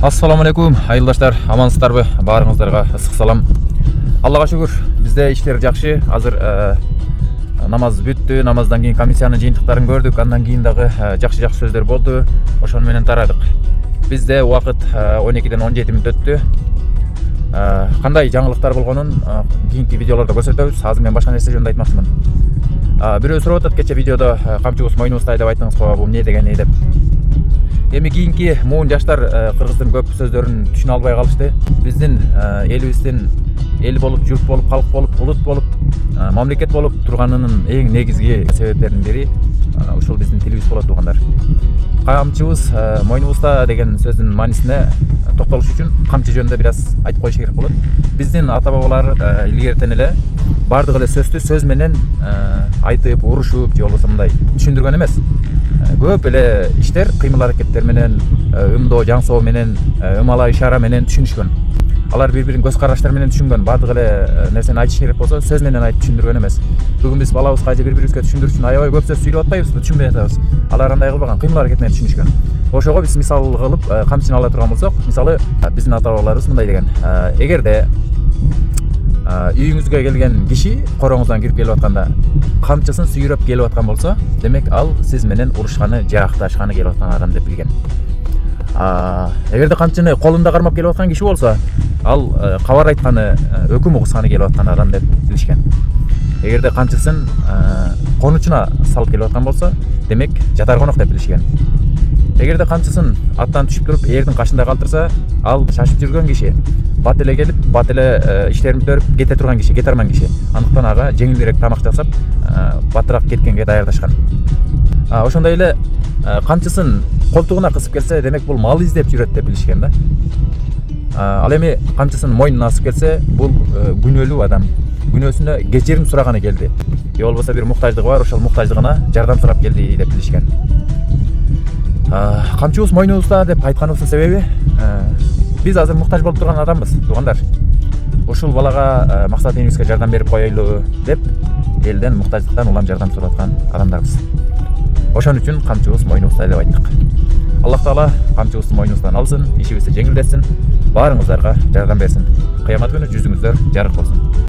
Assalamu alaikum, айылдаштар, амансыздарбы? Барыңыздарга ысык салам. Аллага шүгүр, бизде иштер жакшы. Азыр намаз бүттү. Намаздан кийин комиссиянын жыйынтыктарын көрдүк. Андан кийин дагы жакшы сөздөр болду. Ошону менен тарадык. Бизде убакыт 12ден 17 мүнөт өттү. Кандай жаңылыктар болгонун кийинки видеолордо көрсөтөбүз. Азыр мен башка нерсе жөнүндө айтмакчымын. Бирөө сурап атат, кече видеодо камчыбыз мойнубузда деп айттыңыз го, бул эмне деген деп. Эми кийинки муун жаштар кыргыздын көп сөздөрүн түшүнө албай калышты. Биздин элибиздин эл болуп, журт болуп, калк болуп, улут болуп, мамлекет болуп турганынын эң негизги себептеринин бири ушул биздин тилибиз болот туугандар. Камчыбыз мойнубузда деген сөздүн маанисине токтолуш үчүн камчы жөнүндө бир аз айтып коюш керек болот. Биздин ата бабалар илгертен эле бардык эле сөздү сөз менен айтып, урушуп же болбосо мындай түшүндүргөн эмес. Көп эле иштер кыймыл аракеттер менен, ымдоо жаңсоо менен, ымала ишара менен түшүнүшкөн. Алар бири-бирин көз караштар менен түшүнгөн. Бардык эле нерсени айтыш керек болсо сөз менен айтып түшүндүргөн эмес. Бүгүн биз балабызга же бири-бирибизге түшүндүрүш үчүн аябай көп сөз сүйлөп атпайбызбы, түшүнбөй атабыз. Алар андай кылбаган, кыймыл аракет менен түшүнүшкөн. Ошого биз мисал кылып камчыны ала турган болсок, мисалы биздин ата бабаларыбыз мындай деген: эгерде үйүңүзгө келген киши короңуздан кирип келип атканда камчысын сүйрөп келип аткан болсо, демек ал сиз менен урушканы, жакташканы келип аткан адам деп билген. Эгерде камчыны колунда кармап келип аткан киши болсо, ал кабар айтканы, өкүм угусканы келип аткан адам деп билишкен. Эгерде камчысын конучуна салып келип аткан болсо, демек жатар конок деп билишкен. Эгерде камчысын аттан түшүп туруп эрдин кашында калтырса, ал шашып жүргөн киши, бат эле келип, бат эле иштерин бүтөрүп кете турган киши, кетарман киши. Андыктан ага жеңилирээк тамак жасап, батыраак кеткенге даярдашкан. Ошондой эле камчысын колтугуна кысып келсе, демек бул мал издеп жүрөт деп билишкен да. Ал эми камчысын мойнуна асып келсе, бул күнөөлүү адам. Күнөөсүнө кечирим сураганы келди. Же болбосо бир муктаждыгы бар, ошол муктаждыгына жардам сурап келди деп билишкен. Камчыбыз мойнубузда деп айтканыбыздын себеби, биз азыр муктаж болуп турган адамбыз, туугандар. Ушул балага максат энибизге жардам берип коелу деп элден муктаждыктан улам жардам сурап аткан адамдарбыз. Ошон үчүн камчыбыз мойнубузда деп айттык. Аллах Таала камчыбызды мойнубуздан алсын, ишибизди жеңилдетсин, баарыңыздарга жардам берсин. Кыямат күнү жүзүңүздөр жарык болсун.